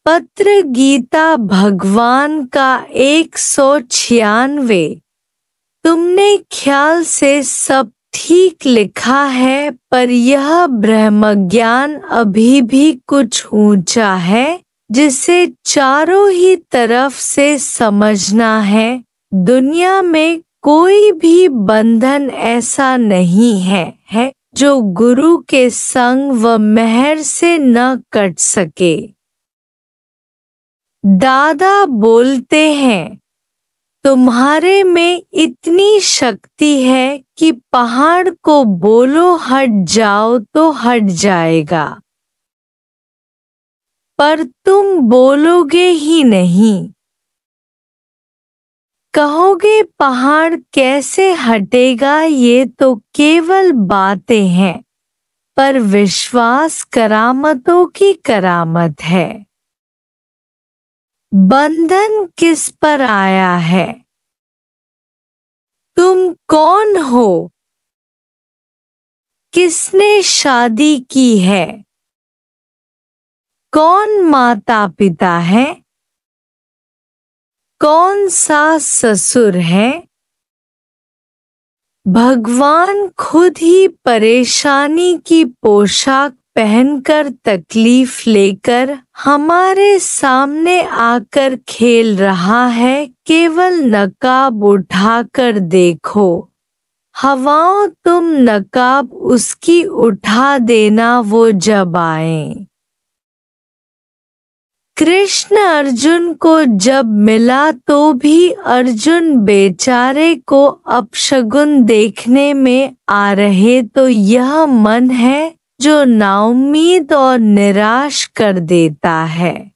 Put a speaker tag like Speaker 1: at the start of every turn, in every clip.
Speaker 1: पत्र गीता भगवान का 196। तुमने ख्याल से सब ठीक लिखा है, पर यह ब्रह्मज्ञान अभी भी कुछ ऊंचा है जिसे चारों ही तरफ से समझना है। दुनिया में कोई भी बंधन ऐसा नहीं है जो गुरु के संग व मेहर से न कट सके। दादा बोलते हैं, तुम्हारे में इतनी शक्ति है कि पहाड़ को बोलो हट जाओ तो हट जाएगा, पर तुम बोलोगे ही नहीं। कहोगे पहाड़ कैसे हटेगा, ये तो केवल बातें हैं, पर विश्वास करामतों की करामत है। बंधन किस पर आया है? तुम कौन हो? किसने शादी की है? कौन माता पिता है? कौन सास ससुर है? भगवान खुद ही परेशानी की पोशाक पहनकर तकलीफ लेकर हमारे सामने आकर खेल रहा है। केवल नकाब उठाकर देखो। हवाओं तुम नकाब उसकी उठा देना वो जब आए। कृष्ण अर्जुन को जब मिला तो भी अर्जुन बेचारे को अपशगुन देखने में आ रहे, तो यह मन है जो नाउम्मीद और निराश कर देता है।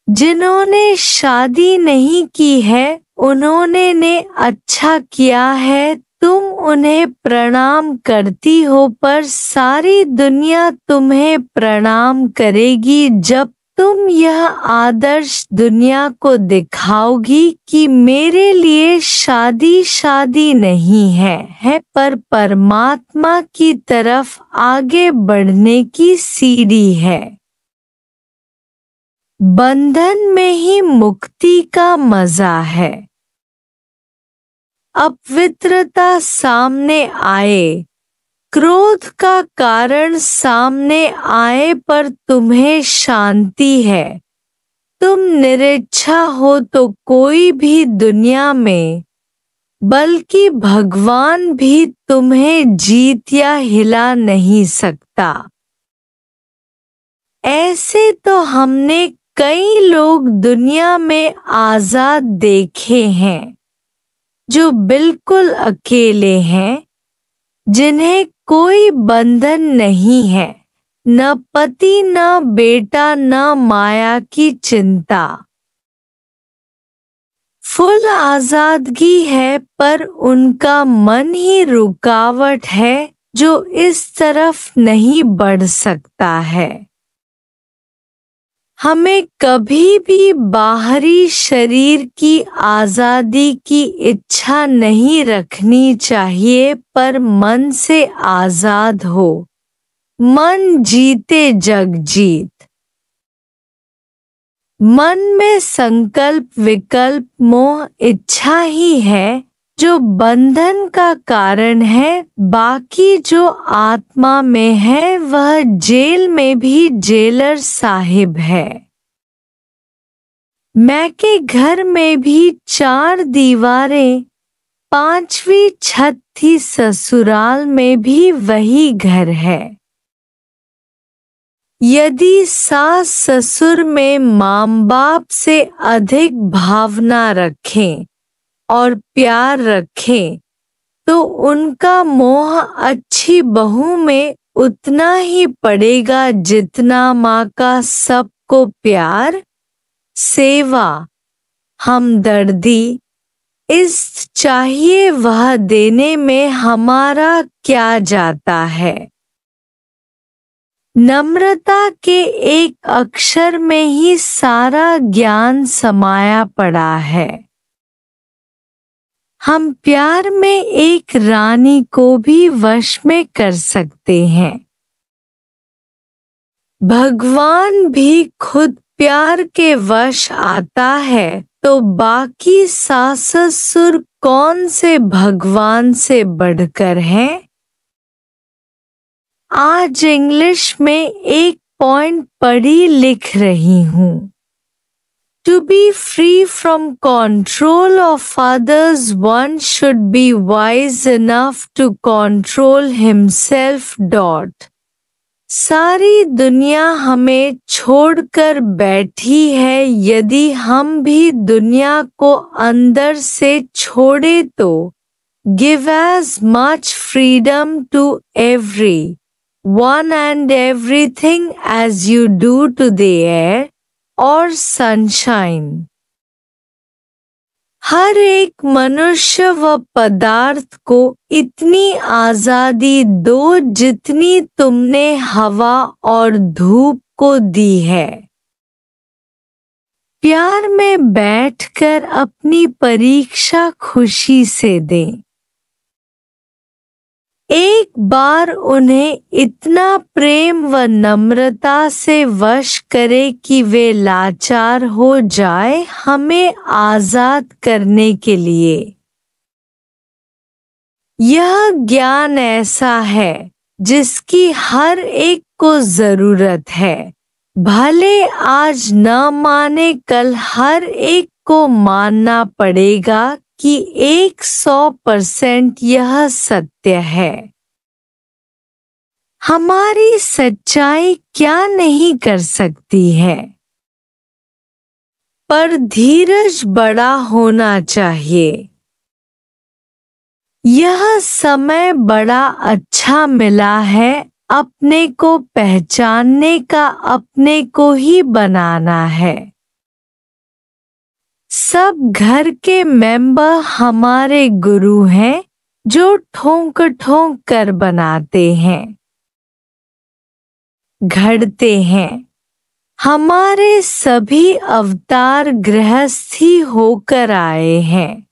Speaker 1: जिन्होंने शादी नहीं की है उन्होंने ने अच्छा किया है, तुम उन्हें प्रणाम करती हो, पर सारी दुनिया तुम्हें प्रणाम करेगी जब तुम यह आदर्श दुनिया को दिखाओगी कि मेरे लिए शादी शादी नहीं है पर परमात्मा की तरफ आगे बढ़ने की सीढ़ी है। बंधन में ही मुक्ति का मजा है। अपवित्रता सामने आए, क्रोध का कारण सामने आए, पर तुम्हें शांति है। तुम निरच्छा हो तो कोई भी दुनिया में, बल्कि भगवान भी तुम्हें जीत या हिला नहीं सकता। ऐसे तो हमने कई लोग दुनिया में आजाद देखे हैं, जो बिल्कुल अकेले हैं, जिन्हें कोई बंधन नहीं है, न पति न बेटा न माया की चिंता। फुल आजादगी है, पर उनका मन ही रुकावट है जो इस तरफ नहीं बढ़ सकता है। हमें कभी भी बाहरी शरीर की आज़ादी की इच्छा नहीं रखनी चाहिए, पर मन से आज़ाद हो। मन जीते जग जीत। मन में संकल्प विकल्प मोह इच्छा ही है जो बंधन का कारण है। बाकी जो आत्मा में है वह जेल में भी जेलर साहिब है। मैं के घर में भी 4 दीवारें, 5वीं छत थी, ससुराल में भी वही घर है। यदि सास ससुर में माँ बाप से अधिक भावना रखें और प्यार रखें, तो उनका मोह अच्छी बहू में उतना ही पड़ेगा जितना माँ का सबको प्यार, सेवा, हमदर्दी इस चाहिए वह देने में हमारा क्या जाता है। नम्रता के एक अक्षर में ही सारा ज्ञान समाया पड़ा है। हम प्यार में एक रानी को भी वश में कर सकते हैं। भगवान भी खुद प्यार के वश आता है, तो बाकी सास ससुर कौन से भगवान से बढ़कर हैं? आज इंग्लिश में एक पॉइंट पढ़ी लिख रही हूँ। To be free from control of others, one should be wise enough to control himself. सारी दुनिया हमें छोड़कर बैठी है, यदि हम भी दुनिया को अंदर से छोड़े तो give as much freedom to every one and everything as you do to the air और सनशाइन। हर एक मनुष्य व पदार्थ को इतनी आजादी दो जितनी तुमने हवा और धूप को दी है। प्यार में बैठकर अपनी परीक्षा खुशी से दें। एक बार उन्हें इतना प्रेम व नम्रता से वश करे कि वे लाचार हो जाए, हमें आजाद करने के लिए। यह ज्ञान ऐसा है जिसकी हर एक को जरूरत है। भले आज न माने, कल हर एक को मानना पड़ेगा कि 100% यह सत्य है। हमारी सच्चाई क्या नहीं कर सकती है, पर धीरज बड़ा होना चाहिए। यह समय बड़ा अच्छा मिला है, अपने को पहचानने का, अपने को ही बनाना है। सब घर के मेंबर हमारे गुरु हैं, जो ठोंक ठोंक कर बनाते हैं, घड़ते हैं। हमारे सभी अवतार गृहस्थी होकर आए हैं।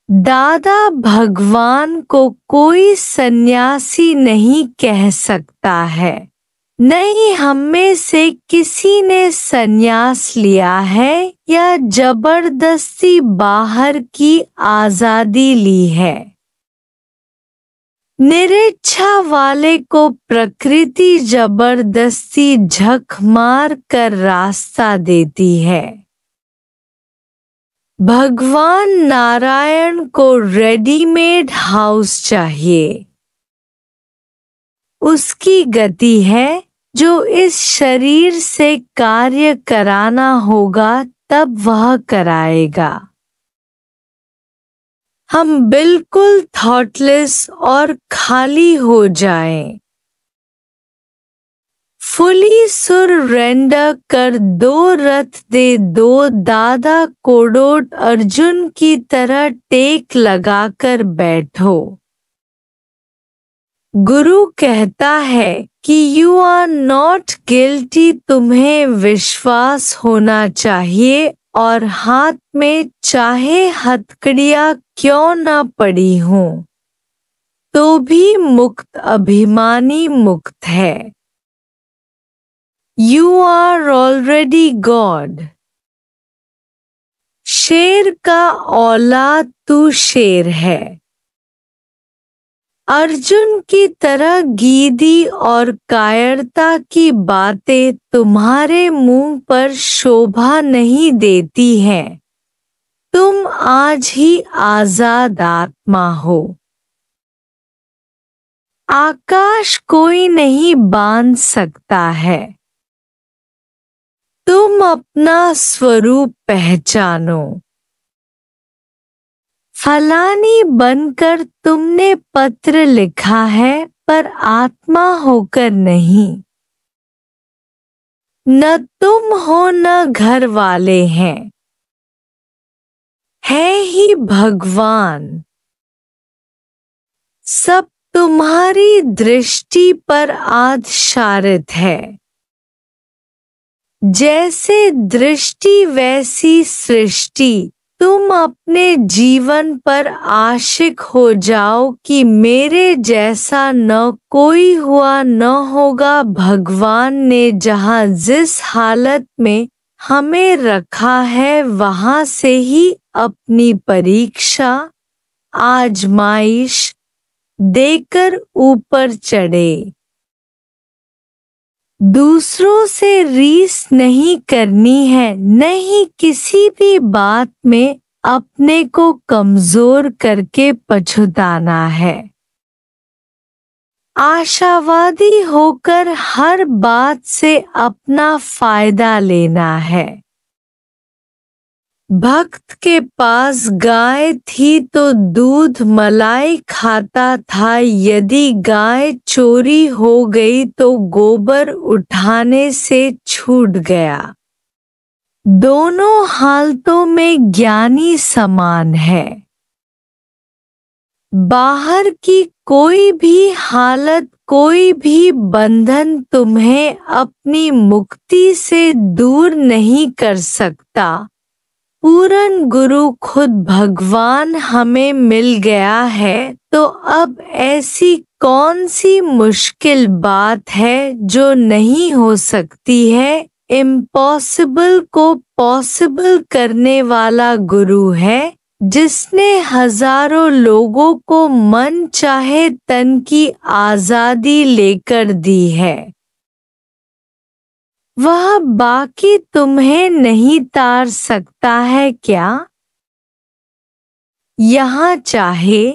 Speaker 1: दादा भगवान को कोई सन्यासी नहीं कह सकता है, नहीं हम से किसी ने सन्यास लिया है या जबरदस्ती बाहर की आजादी ली है। निरिच्छा वाले को प्रकृति जबरदस्ती झक मार कर रास्ता देती है। भगवान नारायण को रेडीमेड हाउस चाहिए। उसकी गति है जो इस शरीर से कार्य कराना होगा, तब वह कराएगा। हम बिल्कुल थॉटलेस और खाली हो जाएं। फुली सुरेंडर कर दो रथ दे दो, दादा कोडोट अर्जुन की तरह टेक लगाकर बैठो। गुरु कहता है कि यू आर नॉट गिल्टी, तुम्हें विश्वास होना चाहिए और हाथ में चाहे हथकड़ियाँ क्यों न पड़ी हों, तो भी मुक्त अभिमानी मुक्त है। You are already God. शेर का औलाद तू शेर है। अर्जुन की तरह गीदी और कायरता की बातें तुम्हारे मुंह पर शोभा नहीं देती हैं। तुम आज ही आजाद आत्मा हो। आकाश कोई नहीं बांध सकता है। तुम अपना स्वरूप पहचानो। फलानी बनकर तुमने पत्र लिखा है, पर आत्मा होकर नहीं। न तुम हो न घर वाले हैं, है ही भगवान। सब तुम्हारी दृष्टि पर आच्छादित है। जैसे दृष्टि वैसी सृष्टि, तुम अपने जीवन पर आशिक हो जाओ कि मेरे जैसा न कोई हुआ न होगा। भगवान ने जहाँ जिस हालत में हमें रखा है वहाँ से ही अपनी परीक्षा आजमाइश देकर ऊपर चढ़े। दूसरों से रीस नहीं करनी है, नहीं किसी भी बात में अपने को कमजोर करके पछताना है। आशावादी होकर हर बात से अपना फायदा लेना है। भक्त के पास गाय थी तो दूध मलाई खाता था, यदि गाय चोरी हो गई तो गोबर उठाने से छूट गया। दोनों हालतों में ज्ञानी समान है। बाहर की कोई भी हालत, कोई भी बंधन तुम्हें अपनी मुक्ति से दूर नहीं कर सकता। पूर्ण गुरु खुद भगवान हमें मिल गया है तो अब ऐसी कौन सी मुश्किल बात है जो नहीं हो सकती है। इम्पॉसिबल को पॉसिबल करने वाला गुरु है, जिसने हजारों लोगों को मन चाहे तन की आजादी लेकर दी है। वह बाकी तुम्हें नहीं तार सकता है क्या? यहाँ चाहे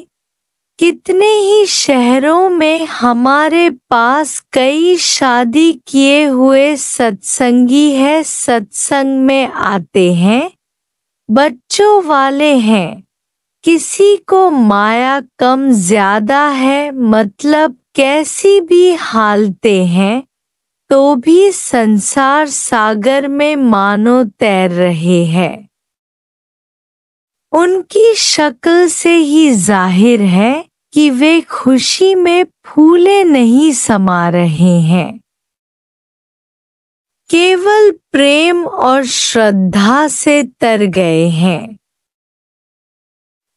Speaker 1: कितने ही शहरों में हमारे पास कई शादी किए हुए सत्संगी है, सत्संग में आते हैं, बच्चों वाले हैं। किसी को माया कम ज्यादा है, मतलब कैसी भी हालतें हैं तो भी संसार सागर में मानो तैर रहे हैं। उनकी शक्ल से ही जाहिर है कि वे खुशी में फूले नहीं समा रहे हैं। केवल प्रेम और श्रद्धा से तर गए हैं।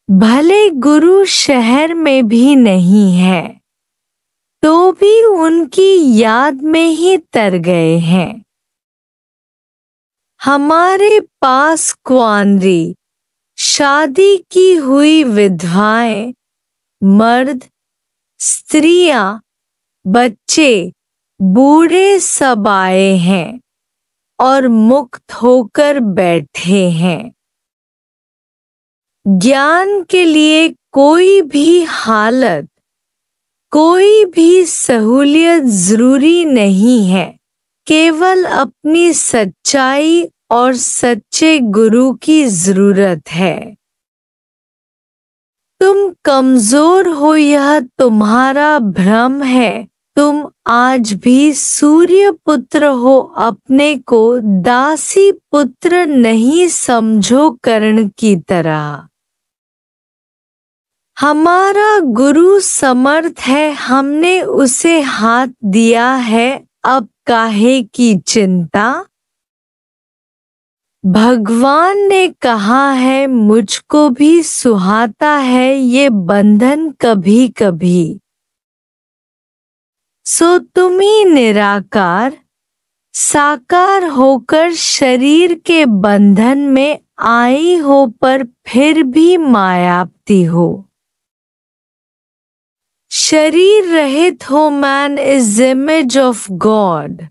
Speaker 1: भले गुरु शहर में भी नहीं है तो भी उनकी याद में ही तर गए हैं। हमारे पास कुंवारी, शादी की हुई विधवाएं, मर्द, स्त्रियां, बच्चे, बूढ़े सब आए हैं और मुक्त होकर बैठे हैं। ज्ञान के लिए कोई भी हालत, कोई भी सहूलियत जरूरी नहीं है, केवल अपनी सच्चाई और सच्चे गुरु की जरूरत है। तुम कमजोर हो यह तुम्हारा भ्रम है। तुम आज भी सूर्य पुत्र हो, अपने को दासी पुत्र नहीं समझो कर्ण की तरह। हमारा गुरु समर्थ है, हमने उसे हाथ दिया है, अब काहे की चिंता। भगवान ने कहा है मुझको भी सुहाता है ये बंधन कभी कभी। सो तुम ही निराकार साकार होकर शरीर के बंधन में आई हो, पर फिर भी मायापती हो। शरीर रहित हो, man is image of God.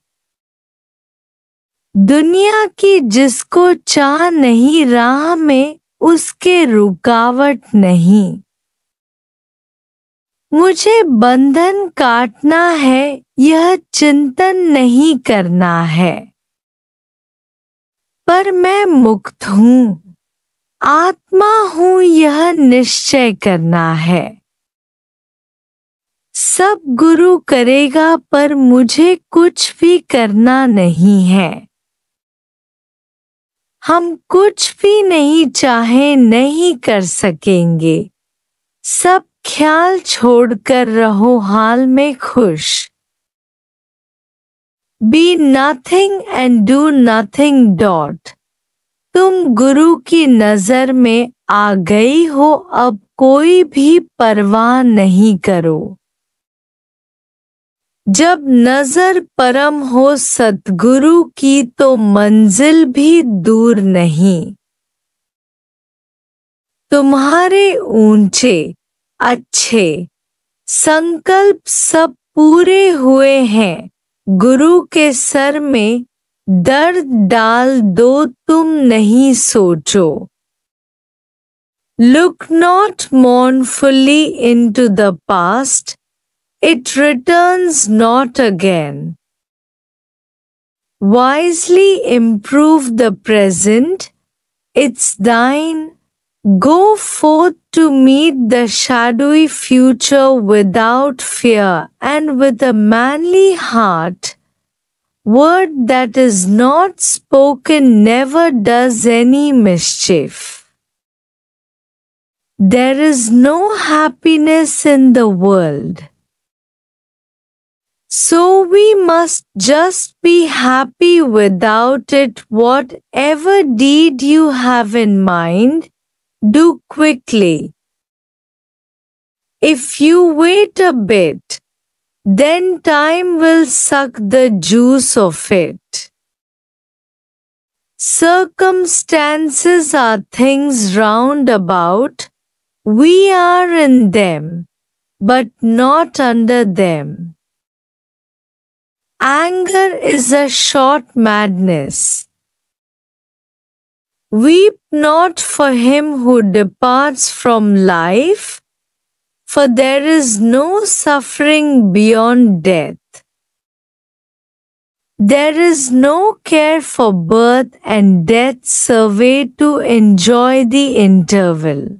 Speaker 1: दुनिया की जिसको चाह नहीं, राह में उसके रुकावट नहीं। मुझे बंधन काटना है यह चिंतन नहीं करना है, पर मैं मुक्त हूँ, आत्मा हूँ यह निश्चय करना है। सब गुरु करेगा पर मुझे कुछ भी करना नहीं है। हम कुछ भी नहीं चाहे नहीं कर सकेंगे। सब ख्याल छोड़कर रहो हाल में खुश। Be nothing and do nothing. तुम गुरु की नजर में आ गई हो, अब कोई भी परवाह नहीं करो। जब नजर परम हो सतगुरु की तो मंजिल भी दूर नहीं। तुम्हारे ऊंचे अच्छे संकल्प सब पूरे हुए हैं, गुरु के सर में दर्द डाल दो, तुम नहीं सोचो। Look not mournfully into the past, it returns not again. Wisely improve the present, it's thine. Go forth to meet the shadowy future without fear and with a manly heart. Word that is not spoken never does any mischief. There is no happiness in the world. So we must just be happy without it. Whatever deed you have in mind, do quickly. If you wait a bit, then time will suck the juice of it. Circumstances are things round about, we are in them, but not under them. Anger is a short madness. Weep not for him who departs from life, for there is no suffering beyond death. There is no care for birth and death, survey to enjoy the interval.